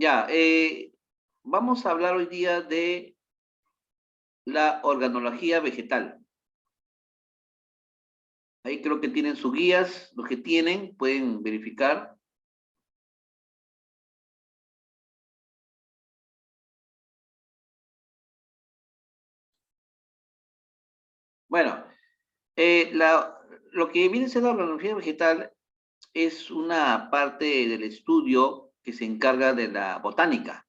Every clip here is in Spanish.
Ya, vamos a hablar hoy día de la organología vegetal. Ahí creo que tienen sus guías, los que tienen pueden verificar. Bueno, lo que viene siendo la organología vegetal es una parte del estudio que se encarga de la botánica,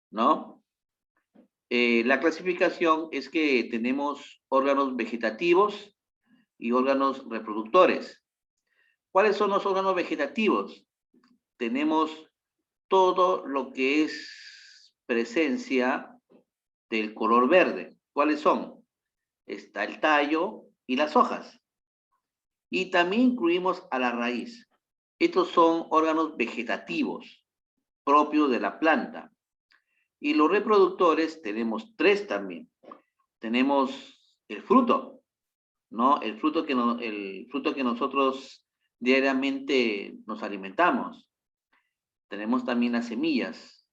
¿no? La clasificación es que tenemos órganos vegetativos y órganos reproductores. ¿Cuáles son los órganos vegetativos? Tenemos todo lo que es presencia del color verde. ¿Cuáles son? Está el tallo y las hojas. Y también incluimos a la raíz. Estos son órganos vegetativos propios de la planta. Y los reproductores tenemos tres también. Tenemos el fruto, ¿no? El fruto que nosotros diariamente nos alimentamos. Tenemos también las semillas.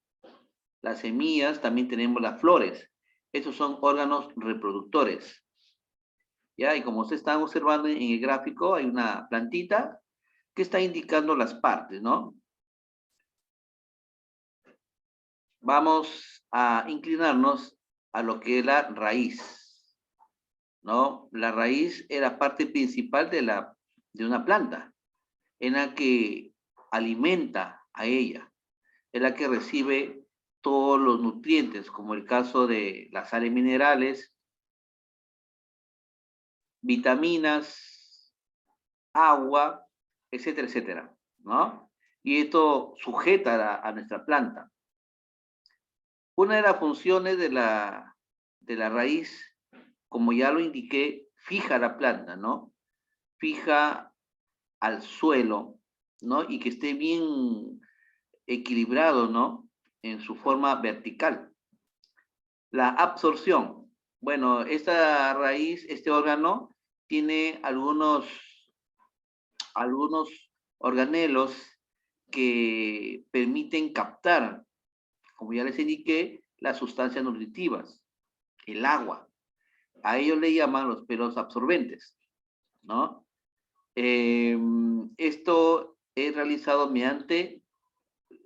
Las semillas, también tenemos las flores. Estos son órganos reproductores. ¿Ya? Y como ustedes están observando en el gráfico, hay una plantita que está indicando las partes, ¿no? Vamos a inclinarnos a lo que es la raíz, ¿no? La raíz es la parte principal de una planta, en la que alimenta a ella, es la que recibe todos los nutrientes, como el caso de las sales minerales, vitaminas, agua, etcétera, etcétera, ¿no? Y esto sujeta a nuestra planta. Una de las funciones de la raíz, como ya lo indiqué, fija la planta, ¿no? Fija al suelo, ¿no? Y que esté bien equilibrado, ¿no? En su forma vertical. La absorción. Bueno, esta raíz, este órgano, tiene algunos organelos que permiten captar, como ya les indiqué, las sustancias nutritivas, el agua. A ellos le llaman los pelos absorbentes, ¿no? Esto es realizado mediante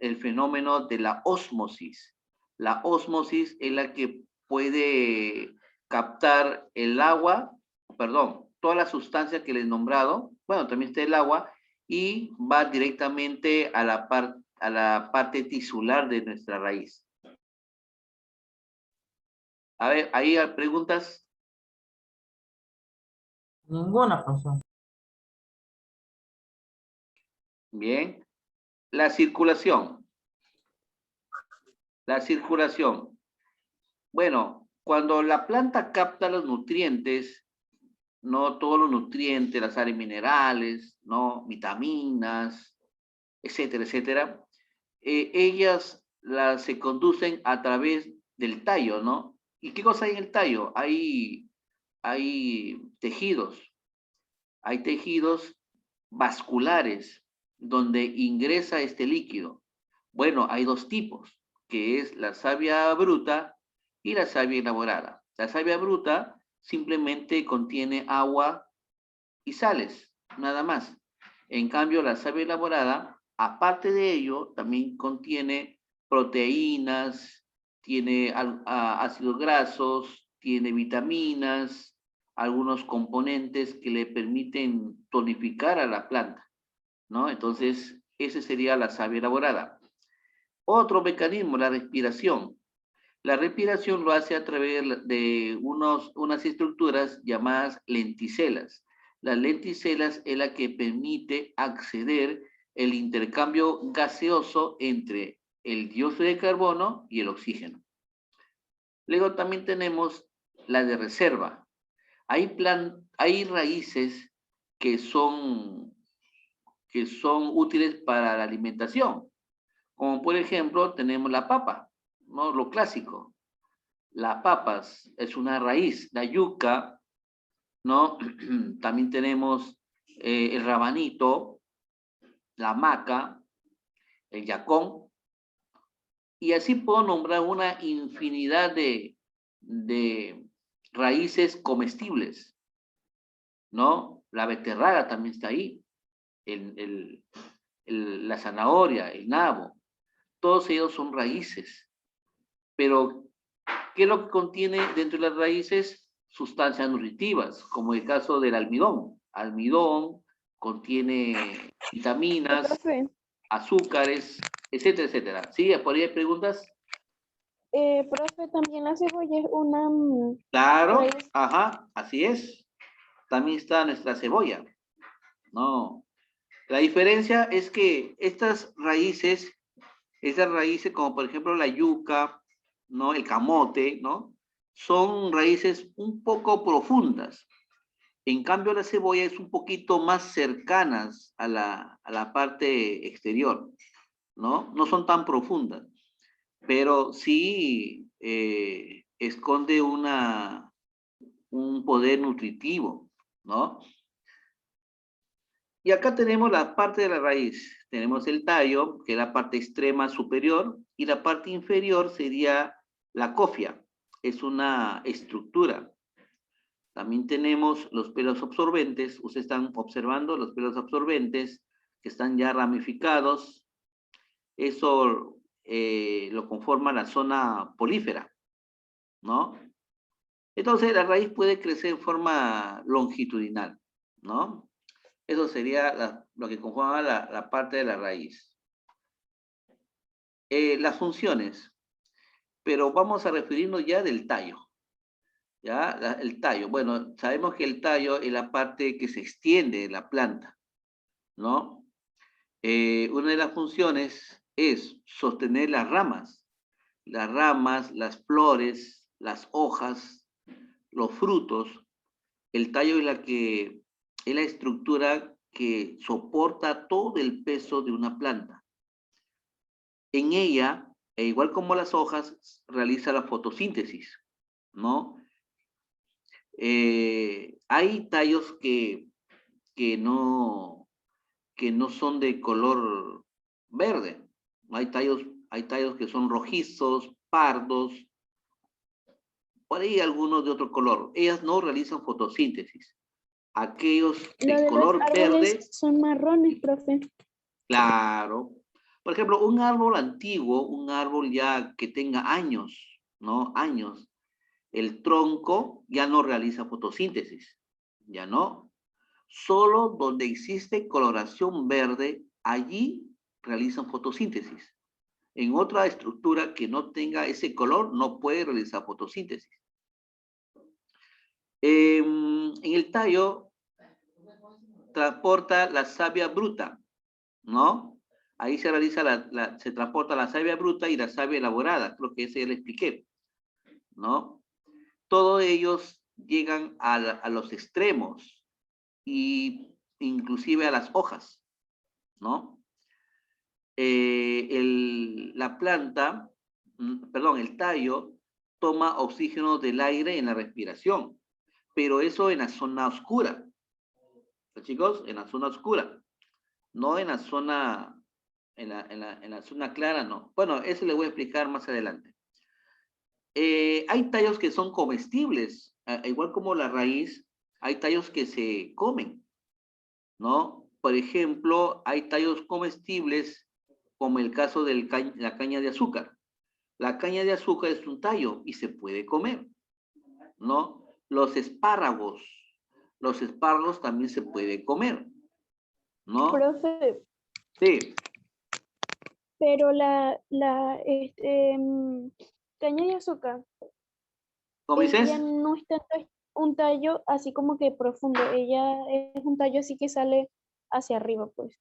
el fenómeno de la ósmosis. La ósmosis es la que puede captar el agua, perdón, toda la sustancia que les he nombrado, bueno, también está el agua, y va directamente a la parte tisular de nuestra raíz. A ver, ahí hay preguntas. Ninguna, profesor. Bien. La circulación. La circulación. Bueno, cuando la planta capta los nutrientes, no todos los nutrientes, las sales minerales, no vitaminas, etcétera, etcétera, ellas se conducen a través del tallo, ¿no? ¿Y qué cosa hay en el tallo? Hay tejidos vasculares donde ingresa este líquido. Bueno, hay dos tipos, que es la savia bruta y la savia elaborada. La savia bruta simplemente contiene agua y sales, nada más. En cambio, la savia elaborada, aparte de ello, también contiene proteínas, tiene ácidos grasos, tiene vitaminas, algunos componentes que le permiten tonificar a la planta, ¿no? Entonces, ese sería la savia elaborada. Otro mecanismo, la respiración. La respiración lo hace a través de unas estructuras llamadas lenticelas. Las lenticelas es la que permite acceder el intercambio gaseoso entre el dióxido de carbono y el oxígeno. Luego también tenemos la de reserva. Hay raíces que son útiles para la alimentación, como por ejemplo tenemos la papa, ¿no? Lo clásico. Las papas es una raíz, la yuca, ¿no? También tenemos el rabanito, la maca, el yacón, Y así puedo nombrar una infinidad de raíces comestibles, ¿no? La beterraga también está ahí, el, la zanahoria, el nabo, todos ellos son raíces. Pero, ¿qué es lo que contiene dentro de las raíces? Sustancias nutritivas, como el caso del almidón. Almidón contiene vitaminas, Profe, azúcares, etcétera, etcétera. ¿Sí? ¿Por ahí hay preguntas? profe, también la cebolla es una Claro, raíz. ajá, así es. También está nuestra cebolla. No. La diferencia es que estas raíces como por ejemplo la yuca, ¿no? El camote, ¿no? Son raíces un poco profundas. En cambio, la cebolla es un poquito más cercanas a la parte exterior, ¿no? No son tan profundas, pero sí esconde un poder nutritivo, ¿no? Y acá tenemos la parte de la raíz. Tenemos el tallo, que es la parte extrema superior, y la parte inferior sería la cofia. Es una estructura. También tenemos los pelos absorbentes. Ustedes están observando los pelos absorbentes que están ya ramificados. Eso lo conforma la zona polífera, ¿no? Entonces la raíz puede crecer en forma longitudinal, ¿no? Eso sería lo que conforma la parte de la raíz. Las funciones, pero vamos a referirnos ya del tallo, ¿ya? El tallo, bueno, sabemos que el tallo es la parte que se extiende de la planta, ¿no? Una de las funciones es sostener las ramas, las flores, las hojas, los frutos. El tallo es la estructura que soporta todo el peso de una planta. En ella, e igual como las hojas, realiza la fotosíntesis, ¿no? Hay tallos que, no, que no son de color verde. Hay tallos que son rojizos, pardos, por ahí algunos de otro color. Ellas no realizan fotosíntesis. Aquellos Lo de de los color árboles verde, son marrones, profe. claro. Por ejemplo, un árbol antiguo, un árbol ya que tenga años, ¿no? Años, el tronco ya no realiza fotosíntesis, ya no. Solo donde existe coloración verde, allí realizan fotosíntesis. En otra estructura que no tenga ese color, no puede realizar fotosíntesis. En el tallo transporta la savia bruta, ¿no? Ahí se realiza se transporta la savia bruta y la savia elaborada, creo que ese ya le expliqué, ¿no? Todos ellos llegan a los extremos y inclusive a las hojas, ¿no? La planta, perdón, el tallo toma oxígeno del aire en la respiración, pero eso en la zona oscura, ¿sí, chicos? En la zona oscura, no en la zona, en la zona clara, no. Bueno, eso le voy a explicar más adelante. Hay tallos que son comestibles, igual como la raíz, hay tallos que se comen, ¿no? Por ejemplo, hay tallos comestibles como el caso de la caña de azúcar. La caña de azúcar es un tallo y se puede comer, ¿no? Los espárragos también se puede comer, ¿no? Profe, Sí, pero caña de azúcar, ¿cómo ella dices? no es tanto un tallo así como que profundo, ella es un tallo así que sale hacia arriba, pues.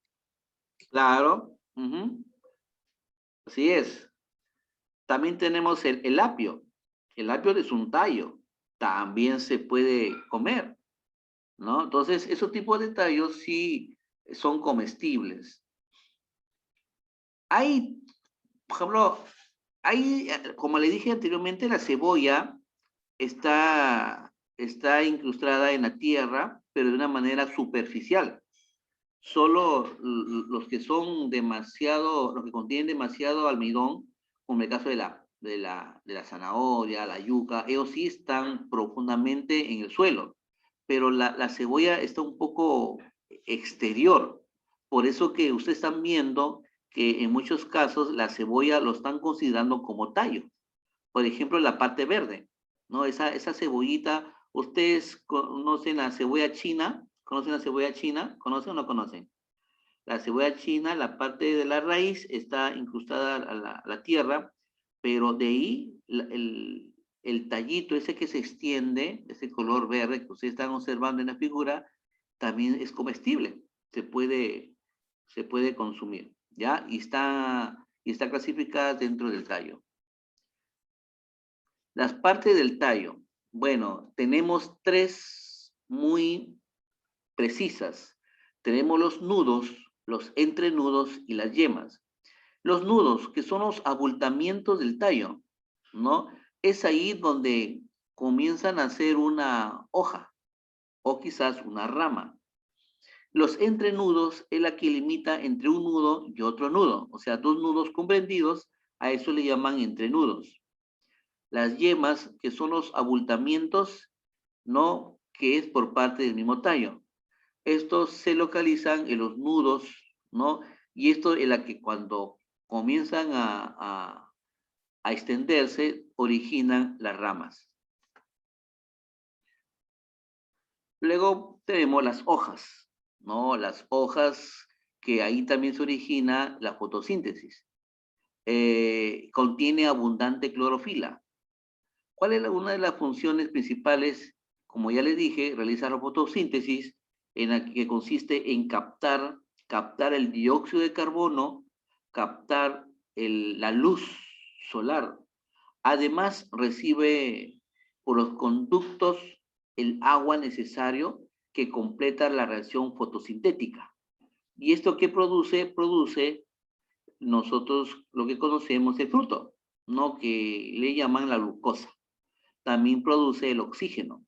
Claro, así es. También tenemos el apio. El apio es un tallo, también se puede comer, ¿no? Entonces, esos tipos de tallos sí son comestibles. Hay, por ejemplo, como le dije anteriormente, la cebolla está incrustada en la tierra, pero de una manera superficial. Solo los que son demasiado, los que contienen demasiado almidón, como el caso de la zanahoria, la yuca, ellos sí están profundamente en el suelo, pero la cebolla está un poco exterior. Por eso que ustedes están viendo que en muchos casos la cebolla lo están considerando como tallo. Por ejemplo, la parte verde, ¿no? Esa cebollita, ¿ustedes conocen la cebolla china? ¿Conocen la cebolla china? ¿Conocen o no conocen? La cebolla china, la parte de la raíz está incrustada a la tierra, pero de ahí el tallito ese que se extiende, ese color verde que ustedes están observando en la figura, también es comestible, se puede consumir, ¿ya? Y está clasificada dentro del tallo. Las partes del tallo, bueno, tenemos tres muy precisas. Tenemos los nudos, los entrenudos y las yemas. Los nudos, que son los abultamientos del tallo, ¿no? Es ahí donde comienzan a hacer una hoja o quizás una rama. Los entrenudos es la que limita entre un nudo y otro nudo, o sea, dos nudos comprendidos, a eso le llaman entrenudos. Las yemas, que son los abultamientos, ¿no? Que es por parte del mismo tallo. Estos se localizan en los nudos, ¿no? Y esto es la que cuando comienzan a extenderse, originan las ramas. Luego tenemos las hojas, ¿no? Las hojas que ahí también se origina la fotosíntesis. Contiene abundante clorofila. ¿Cuál es una de las funciones principales? Como ya les dije, realiza la fotosíntesis, en la que consiste en captar el dióxido de carbono, captar la luz solar. Además, recibe por los conductos el agua necesario que completa la reacción fotosintética. ¿Y esto qué produce? Produce nosotros lo que conocemos el fruto, ¿no? Que le llaman la glucosa. También produce el oxígeno.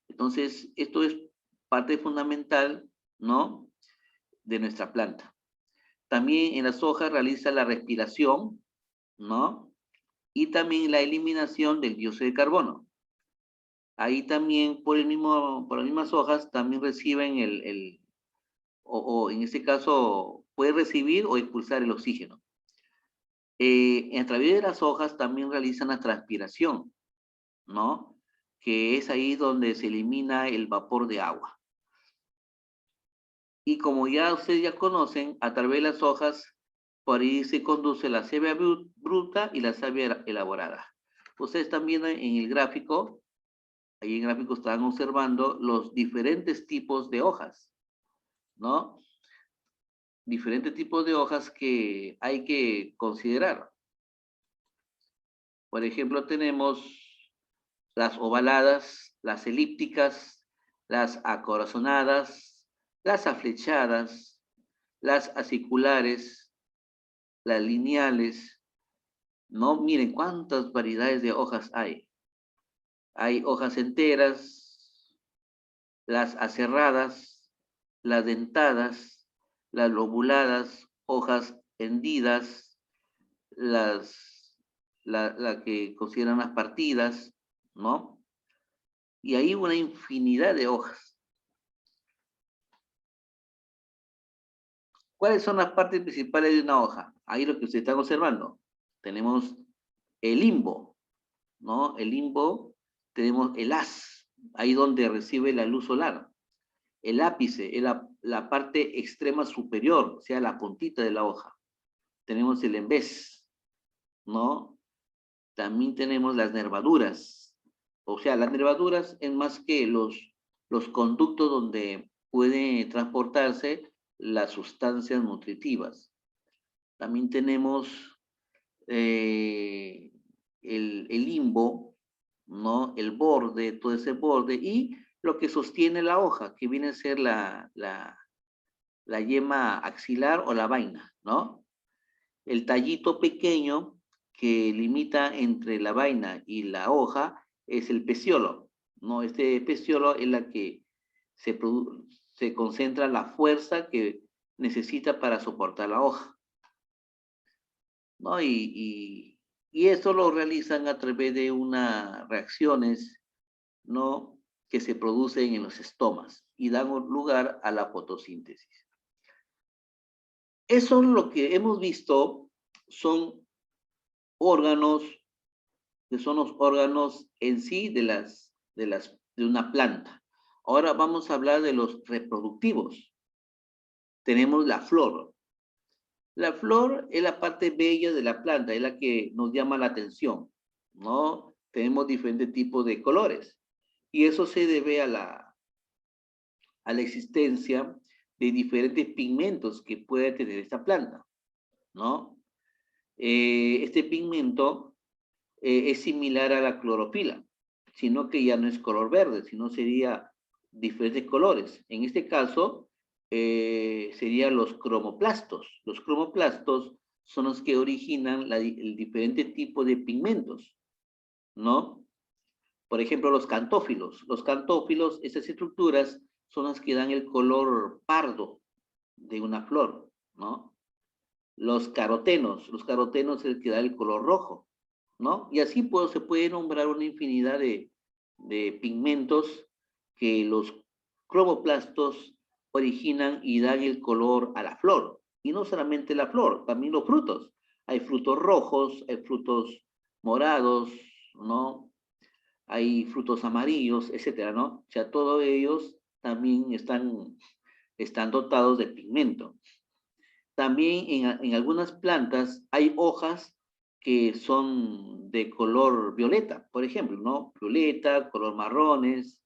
Entonces, esto es parte fundamental, ¿no? De nuestra planta. También en las hojas realiza la respiración, ¿no? Y también la eliminación del dióxido de carbono. Ahí también, por las mismas hojas, también reciben o en este caso, puede recibir o expulsar el oxígeno. A través de las hojas también realizan la transpiración, ¿no? Que es ahí donde se elimina el vapor de agua. Y como ya ustedes ya conocen, a través de las hojas, por ahí se conduce la savia bruta y la savia elaborada. Ustedes están viendo en el gráfico, ahí en el gráfico están observando los diferentes tipos de hojas, ¿no? Diferentes tipos de hojas que hay que considerar. Por ejemplo, tenemos las ovaladas, las elípticas, las acorazonadas, las aflechadas, las aciculares, las lineales, ¿no? Miren cuántas variedades de hojas hay. Hay hojas enteras, las aserradas, las dentadas, las lobuladas, hojas hendidas, la que consideran las partidas, ¿no? Y hay una infinidad de hojas. ¿Cuáles son las partes principales de una hoja? Ahí lo que ustedes están observando. Tenemos el limbo, ¿no? El limbo, tenemos el haz, ahí donde recibe la luz solar. El ápice es la parte extrema superior, o sea, la puntita de la hoja. Tenemos el embés, ¿no? También tenemos las nervaduras. O sea, las nervaduras es más que los conductos donde pueden transportarse las sustancias nutritivas. También tenemos eh, el limbo, ¿no? El borde, todo ese borde, y lo que sostiene la hoja, que viene a ser la yema axilar o la vaina, ¿no? El tallito pequeño que limita entre la vaina y la hoja es el peciolo, ¿no? Este peciolo es la que se concentra la fuerza que necesita para soportar la hoja, ¿no? Y esto lo realizan a través de unas reacciones, ¿no?, que se producen en los estomas y dan lugar a la fotosíntesis. Eso lo que hemos visto son órganos, que son los órganos en sí de una planta. Ahora vamos a hablar de los reproductivos. Tenemos la flor. La flor es la parte bella de la planta, es la que nos llama la atención, ¿no? Tenemos diferentes tipos de colores y eso se debe a la existencia de diferentes pigmentos que puede tener esta planta, ¿no? Este pigmento es similar a la clorofila, sino que ya no es color verde, sino sería diferentes colores. En este caso, serían los cromoplastos. Los cromoplastos son los que originan el diferente tipo de pigmentos, ¿no? Por ejemplo, los cantófilos. Los cantófilos, esas estructuras, son las que dan el color pardo de una flor, ¿no? Los carotenos es el que da el color rojo, ¿no? Y así pues, se puede nombrar una infinidad de pigmentos que los cromoplastos originan y dan el color a la flor. Y no solamente la flor, también los frutos. Hay frutos rojos, hay frutos morados, ¿no? Hay frutos amarillos, etcétera, ¿no? O sea, todos ellos también están dotados de pigmento. También en algunas plantas hay hojas que son de color violeta, por ejemplo, ¿no? Violeta, color marrones,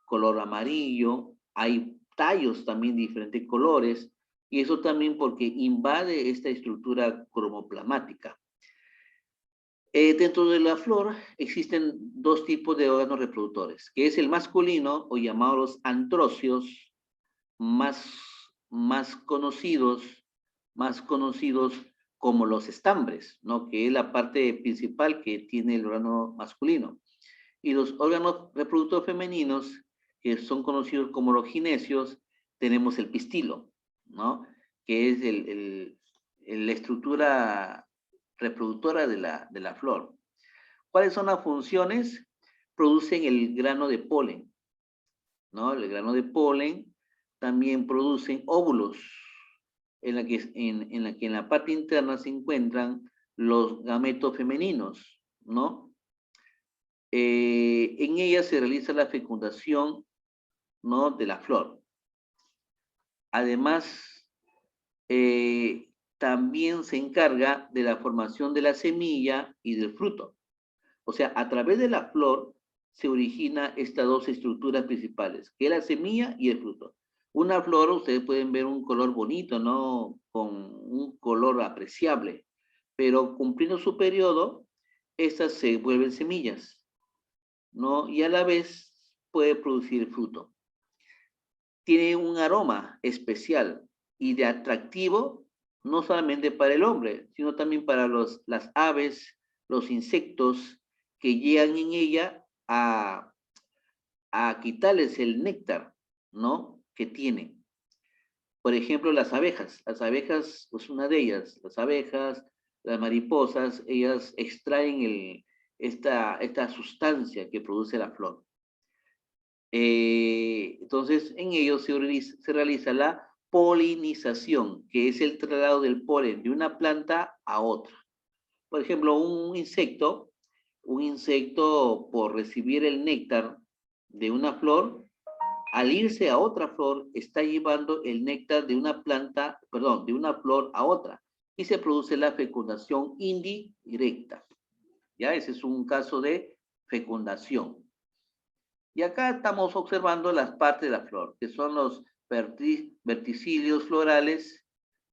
color amarillo. Hay tallos también de diferentes colores y eso también porque invade esta estructura cromoplasmática. Dentro de la flor existen dos tipos de órganos reproductores, que es el masculino o llamados los androcios, más, más conocidos, más conocidos como los estambres, ¿no? Que es la parte principal que tiene el órgano masculino. Y los órganos reproductores femeninos, que son conocidos como los ginecios, tenemos el pistilo, ¿no? Que es la estructura reproductora de la flor. ¿Cuáles son las funciones? Producen el grano de polen, ¿no? El grano de polen también producen óvulos, en la que en la parte interna se encuentran los gametos femeninos, ¿no? En ella se realiza la fecundación, ¿no?, de la flor. Además, también se encarga de la formación de la semilla y del fruto. O sea, a través de la flor se origina estas dos estructuras principales, que es la semilla y el fruto. Una flor, ustedes pueden ver un color bonito, ¿no? Con un color apreciable, pero cumpliendo su periodo, estas se vuelven semillas, ¿no? Y a la vez puede producir fruto. Tiene un aroma especial y de atractivo, no solamente para el hombre, sino también para las aves, los insectos que llegan en ella a quitarles el néctar, ¿no?, que tienen. Por ejemplo, las abejas pues una de ellas, las abejas, las mariposas, ellas extraen esta sustancia que produce la flor. Entonces, en ellos se realiza la polinización, que es el traslado del polen de una planta a otra. Por ejemplo, un insecto por recibir el néctar de una flor, al irse a otra flor, está llevando el néctar de una planta, perdón, de una flor a otra, y se produce la fecundación indirecta. ¿Ya? Ese es un caso de fecundación. Y acá estamos observando las partes de la flor, que son los verticilios florales,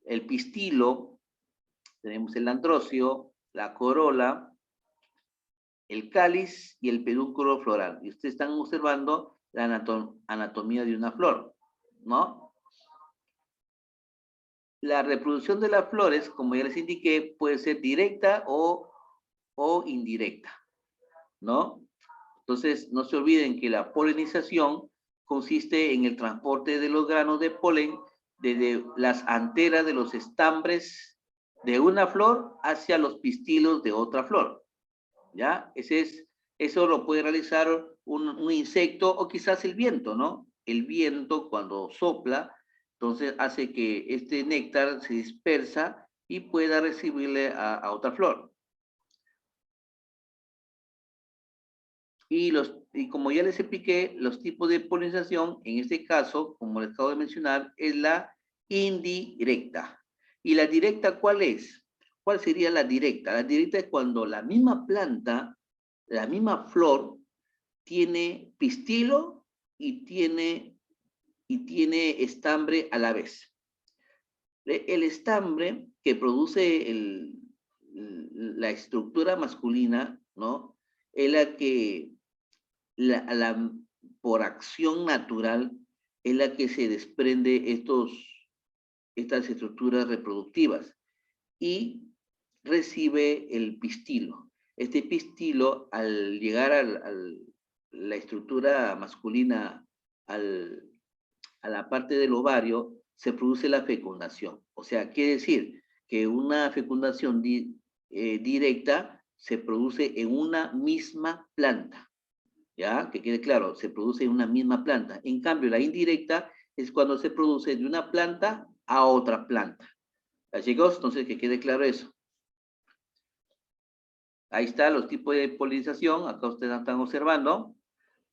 el pistilo, tenemos el androcio, la corola, el cáliz y el pedúnculo floral. Y ustedes están observando la anatomía de una flor, ¿no? La reproducción de las flores, como ya les indiqué, puede ser directa o indirecta, ¿no? Entonces, no se olviden que la polinización consiste en el transporte de los granos de polen desde las anteras de los estambres de una flor hacia los pistilos de otra flor, ¿ya? Eso lo puede realizar un insecto o quizás el viento, ¿no? El viento cuando sopla, entonces hace que este néctar se dispersa y pueda recibirle a otra flor. Y como ya les expliqué, los tipos de polinización, en este caso, como les acabo de mencionar, es la indirecta. ¿Y la directa cuál es? ¿Cuál sería la directa? La directa es cuando la misma planta, la misma flor, tiene pistilo y tiene estambre a la vez. El estambre que produce la estructura masculina, ¿no? Es la que por acción natural es la que se desprende estas estructuras reproductivas y recibe el pistilo. Este pistilo, al llegar a la estructura masculina, a la parte del ovario, se produce la fecundación. O sea, quiere decir que una fecundación directa se produce en una misma planta. ¿Ya? Que quede claro, se produce en una misma planta. En cambio, la indirecta es cuando se produce de una planta a otra planta. ¿Ya, chicos? Entonces, que quede claro eso. Ahí está los tipos de polinización. Acá ustedes están observando.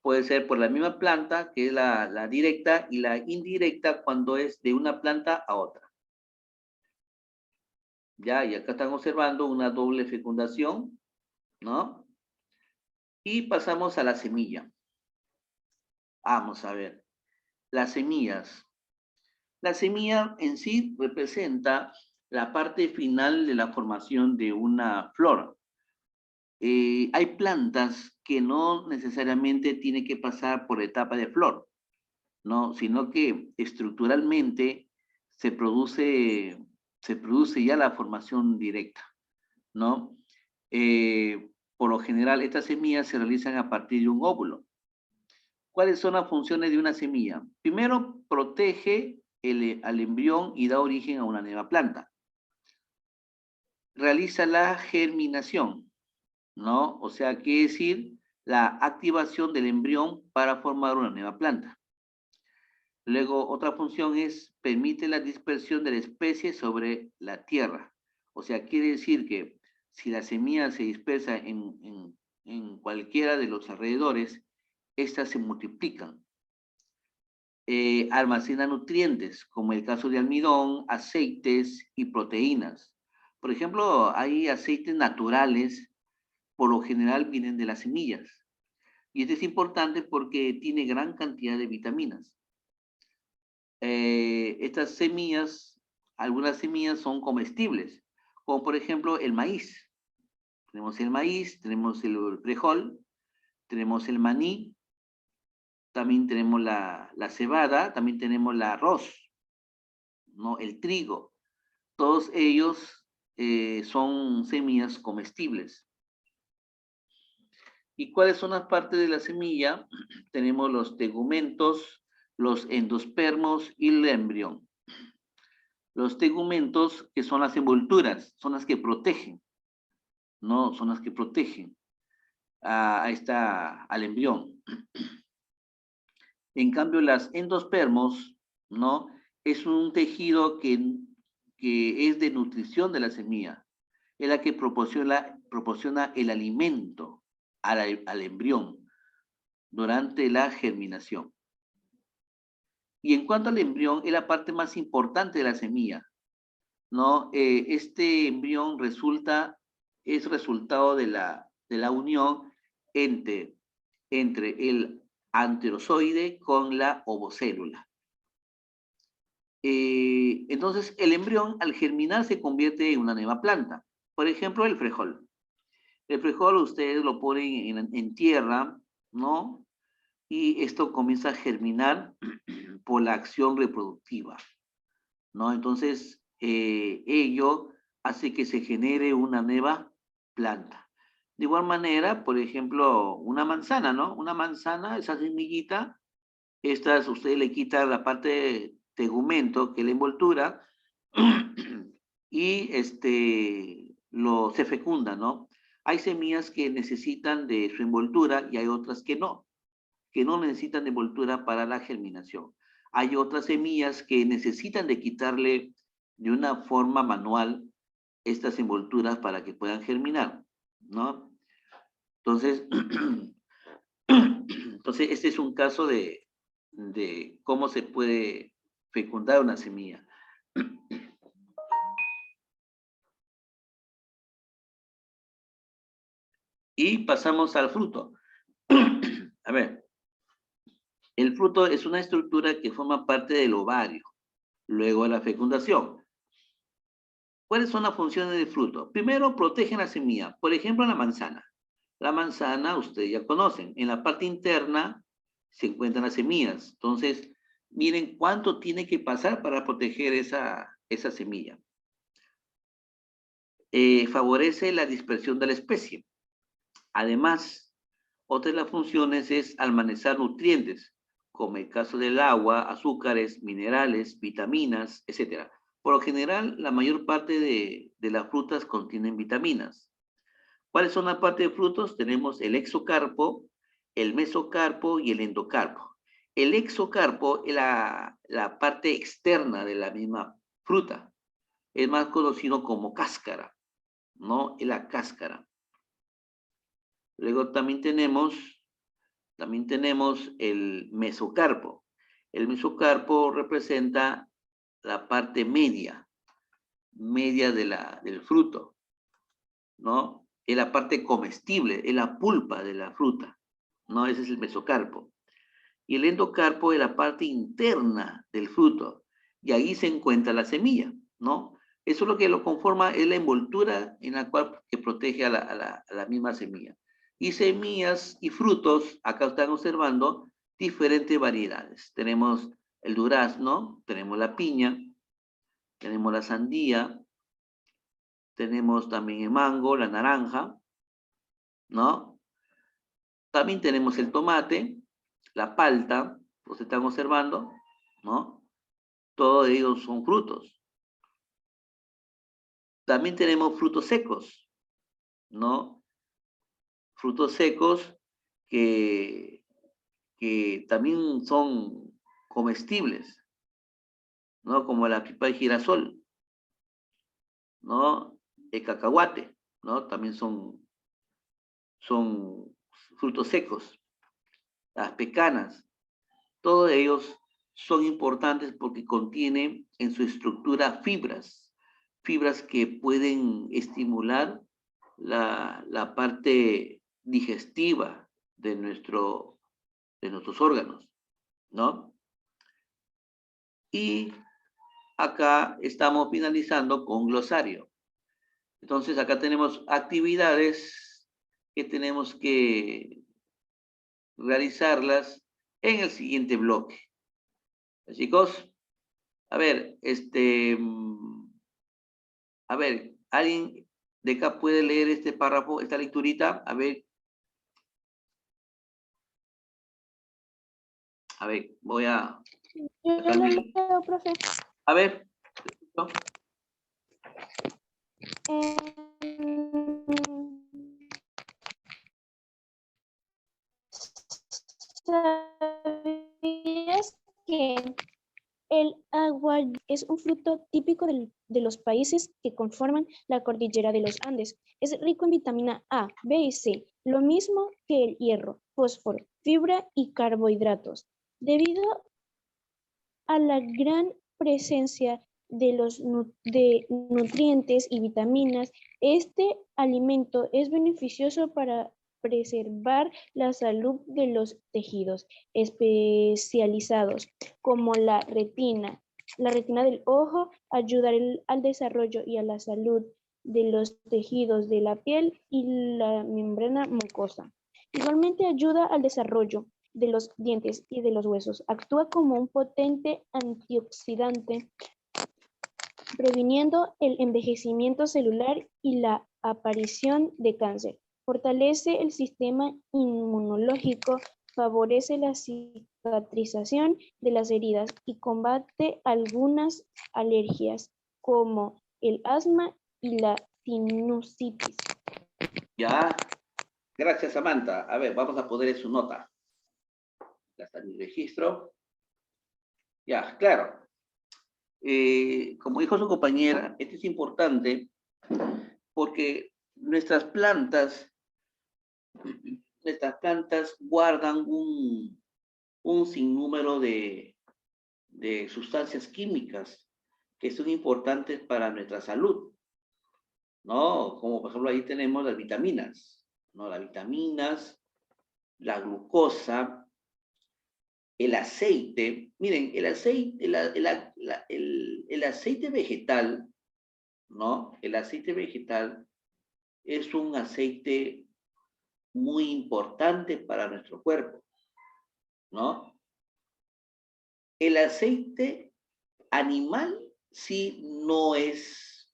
Puede ser por la misma planta, que es la directa, y la indirecta cuando es de una planta a otra. ¿Ya? Y acá están observando una doble fecundación, ¿no? Y pasamos a la semilla. Vamos a ver. Las semillas. La semilla en sí representa la parte final de la formación de una flor. Hay plantas que no necesariamente tienen que pasar por etapa de flor, ¿no? Sino que estructuralmente se produce, se produce ya la formación directa, ¿no? Por lo general, estas semillas se realizan a partir de un óvulo. ¿Cuáles son las funciones de una semilla? Primero, protege al embrión y da origen a una nueva planta. Realiza la germinación, ¿no? O sea, quiere decir la activación del embrión para formar una nueva planta. Luego, otra función es permite la dispersión de la especie sobre la tierra. O sea, quiere decir que si la semilla se dispersa en cualquiera de los alrededores, estas se multiplican. Almacena nutrientes, como el caso de almidón, aceites y proteínas. Por ejemplo, hay aceites naturales, por lo general vienen de las semillas. Y esto es importante porque tiene gran cantidad de vitaminas. Estas semillas, algunas semillas son comestibles, como por ejemplo el maíz. Tenemos el maíz, tenemos el frijol, tenemos el maní, también tenemos la cebada, también tenemos el arroz, ¿no? El trigo. Todos ellos son semillas comestibles. ¿Y cuáles son las partes de la semilla? Tenemos los tegumentos, los endospermos y el embrión. Los tegumentos, que son las envolturas, son las que protegen, ¿no? Son las que protegen al embrión. En cambio, las endospermos, ¿no? Es un tejido que es de nutrición de la semilla. Es la que proporciona el alimento al embrión durante la germinación. Y en cuanto al embrión, es la parte más importante de la semilla, ¿no? Este embrión es resultado de la unión entre el anterozoide con la ovocélula. Entonces, el embrión al germinar se convierte en una nueva planta. Por ejemplo, el frijol. El frijol ustedes lo ponen en tierra, ¿no? Y esto comienza a germinar por la acción reproductiva, ¿no? Entonces, ello hace que se genere una nueva planta. De igual manera, por ejemplo, una manzana, ¿no? Una manzana, esa semillita, usted le quita la parte de tegumento, que es la envoltura, y se fecunda, ¿no? Hay semillas que necesitan de su envoltura y hay otras que no necesitan de envoltura para la germinación. Hay otras semillas que necesitan de quitarle de una forma manual estas envolturas para que puedan germinar, ¿no? Entonces, este es un caso de cómo se puede fecundar una semilla. Y pasamos al fruto. A ver, el fruto es una estructura que forma parte del ovario, luego de la fecundación. ¿Cuáles son las funciones del fruto? Primero, protegen la semilla. Por ejemplo, la manzana. La manzana, ustedes ya conocen. En la parte interna se encuentran las semillas. Entonces, miren cuánto tiene que pasar para proteger esa semilla. Favorece la dispersión de la especie. Además, otra de las funciones es almacenar nutrientes, como el caso del agua, azúcares, minerales, vitaminas, etc. Por lo general, la mayor parte de las frutas contienen vitaminas. ¿Cuáles son las partes de frutos? Tenemos el exocarpo, el mesocarpo y el endocarpo. El exocarpo es la parte externa de la misma fruta. Es más conocido como cáscara, ¿no? Es la cáscara. Luego también tenemos el mesocarpo. El mesocarpo representa la parte media del fruto, ¿no? Es la parte comestible, es la pulpa de la fruta, ¿no? Ese es el mesocarpo. Y el endocarpo es la parte interna del fruto, y ahí se encuentra la semilla, ¿no? Eso es lo que lo conforma, es la envoltura en la cual que protege a la misma semilla. Y semillas y frutos, acá están observando diferentes variedades. Tenemos el durazno, tenemos la piña, tenemos la sandía, tenemos también el mango, la naranja, ¿no? También tenemos el tomate, la palta, pues están observando, ¿no? Todos ellos son frutos. También tenemos frutos secos, ¿no? Frutos secos que también son comestibles, ¿no? Como la pipa de girasol, ¿no? El cacahuate, ¿no? También son frutos secos. Las pecanas, todos ellos son importantes porque contienen en su estructura fibras que pueden estimular la parte digestiva de nuestros órganos, ¿no? Y acá estamos finalizando con glosario. Entonces, acá tenemos actividades que tenemos que realizarlas en el siguiente bloque. Chicos, a ver, ¿alguien de acá puede leer este párrafo, esta lecturita? A ver, voy a... Yo lo leo, profe. A ver, ¿no? ¿Sabías que el aguayú es un fruto típico de los países que conforman la cordillera de los Andes? Es rico en vitamina A, B y C, lo mismo que el hierro, fósforo, fibra y carbohidratos. Debido a la gran presencia de nutrientes y vitaminas, este alimento es beneficioso para preservar la salud de los tejidos especializados, como la retina. La retina del ojo ayuda al desarrollo y a la salud de los tejidos de la piel y la membrana mucosa. Igualmente ayuda al desarrollo de los dientes y de los huesos. Actúa como un potente antioxidante, previniendo el envejecimiento celular y la aparición de cáncer. Fortalece el sistema inmunológico, favorece la cicatrización de las heridas y combate algunas alergias como el asma y la sinusitis. Ya, gracias Samantha. A ver, vamos a poner en su nota. Ya está mi registro. Ya, claro. Como dijo su compañera, esto es importante porque nuestras plantas guardan un sinnúmero de sustancias químicas que son importantes para nuestra salud, ¿no? Como por ejemplo ahí tenemos las vitaminas, ¿no? Las vitaminas, la glucosa, el aceite. Miren, el aceite, el aceite vegetal, ¿no? El aceite vegetal es un aceite muy importante para nuestro cuerpo, ¿no? El aceite animal sí no es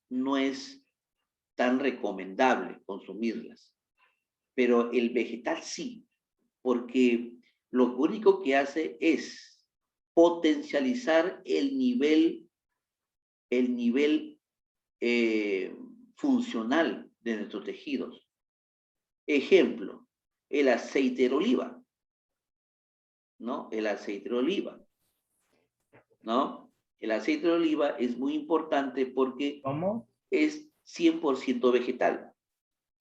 tan recomendable consumirlas, pero el vegetal sí, porque lo único que hace es potencializar el nivel funcional de nuestros tejidos. Ejemplo, el aceite de oliva, ¿no? El aceite de oliva, ¿no? El aceite de oliva es muy importante porque es 100% vegetal.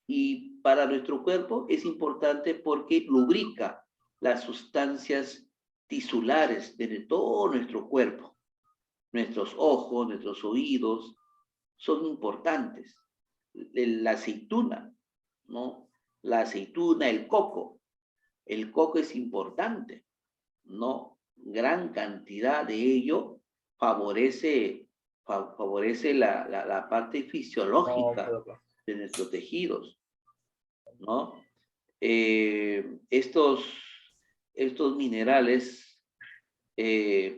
Y para nuestro cuerpo es importante porque lubrica las sustancias tisulares de todo nuestro cuerpo. Nuestros ojos, nuestros oídos son importantes. La aceituna, ¿no? La aceituna, el coco. El coco es importante, ¿no? Gran cantidad de ello favorece la parte fisiológica de nuestros tejidos, ¿no? Estos minerales,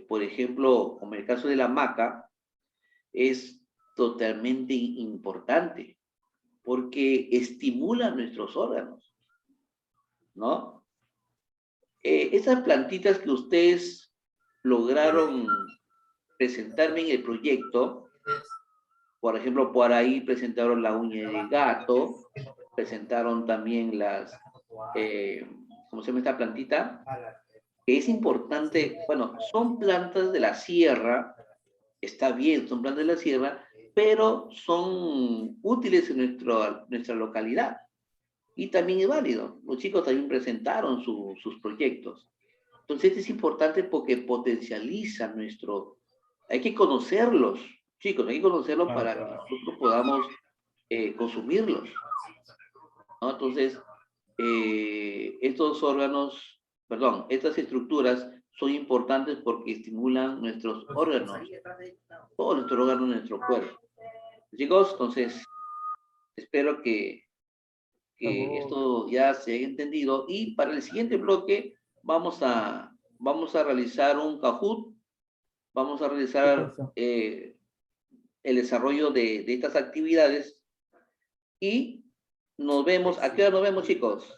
por ejemplo, como el caso de la maca, es totalmente importante porque estimula nuestros órganos, ¿no? Esas plantitas que ustedes lograron presentarme en el proyecto, por ejemplo, por ahí presentaron la uña de gato, presentaron también ¿cómo se llama esta plantita? Que es importante, bueno, son plantas de la sierra, está bien, son plantas de la sierra, pero son útiles en nuestra localidad. Y también es válido. Los chicos también presentaron sus proyectos. Entonces es importante porque potencializa hay que conocerlos, chicos, hay que conocerlos para que nosotros podamos consumirlos, ¿no? Entonces, estas estructuras son importantes porque estimulan nuestros órganos, todos nuestros órganos de nuestro cuerpo. Chicos, entonces, espero que esto ya se haya entendido. Y para el siguiente bloque vamos a realizar un Kahoot, vamos a realizar el desarrollo de estas actividades y nos vemos. ¿A qué hora nos vemos, chicos?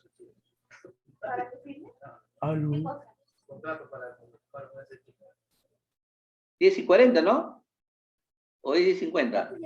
10:40, ¿no? O 10:50.